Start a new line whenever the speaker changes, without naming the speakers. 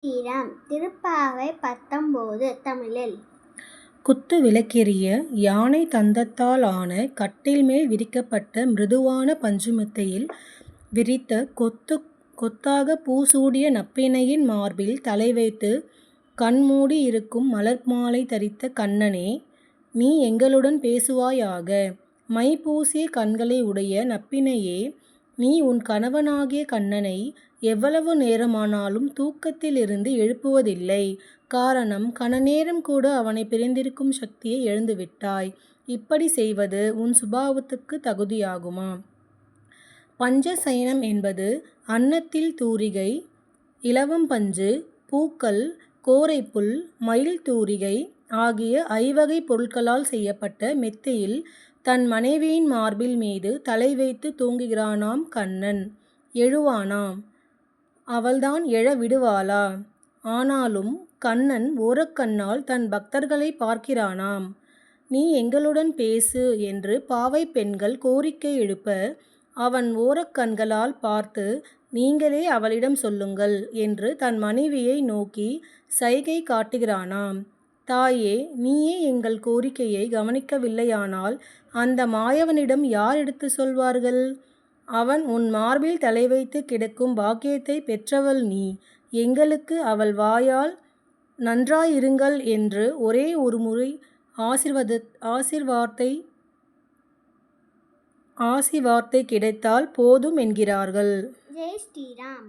ஸ்ரீராம். திருப்பாவை 19 தமிழில்.
குத்து விளக்கெரிய யானை தந்தத்தால் ஆன கட்டில்மேல் விரிக்கப்பட்ட மிருதுவான பஞ்சுமெத்தையில் விரித்த கொத்தாக பூசூடிய நப்பிணையின் மார்பில் தலைவைத்து கண்மூடி இருக்கும் மலர்மாலை தரித்த கண்ணனே, நீ எங்களுடன் பேசுவாயாக. மை பூசிய கண்களை உடைய நப்பிணையே, நீ உன் கணவனாகிய கண்ணனை எவ்வளவு நேரமானாலும் தூக்கத்திலிருந்து எழுப்புவதில்லை. காரணம், கணநேரம் கூட அவனை பிரிந்திருக்கும் சக்தியை இழந்துவிட்டாய். இப்படி செய்வது உன் சுபாவத்துக்கு தகுதியாகுமா? பஞ்சசயனம் என்பது அன்னத்தில் தூரிகை, இலவம்பஞ்சு, பூக்கள், கோரைப்புல், மயில் தூரிகை ஆகிய ஐவகைப் பொருட்களால் செய்யப்பட்ட மெத்தையில் தன் மனைவியின் மார்பில் மீது தலை வைத்து தூங்குகிறானாம் கண்ணன். எழுவானாம். அவள்தான் எழ விடுவாளா? ஆனாலும் கண்ணன் ஓரக்கண்ணால் தன் பக்தர்களை பார்க்கிறானாம். நீ எங்களுடன் பேசு என்று பாவைப் பெண்கள் கோரிக்கை எழுப்ப, அவன் ஓரக்கண்களால் பார்த்து, நீங்களே அவளிடம் சொல்லுங்கள் என்று தன் மனைவியை நோக்கி சைகை காட்டுகிறானாம். தாயே, நீயே எங்கள் கோரிக்கையை கவனிக்கவில்லையானால் அந்த மாயவனிடம் யார் எடுத்து சொல்வார்கள்? அவன் உன் மார்பில் தலை வைத்து கிடக்கும் பாக்கியத்தை பெற்றவள் நீ. எங்களுக்கு அவள் வாயால் நன்றாயிருங்கள் என்று ஒரே ஒரு முறை ஆசி வார்த்தை கிடைத்தால் போதும் என்கிறார்கள்.
ஜெய் ஸ்ரீராம்.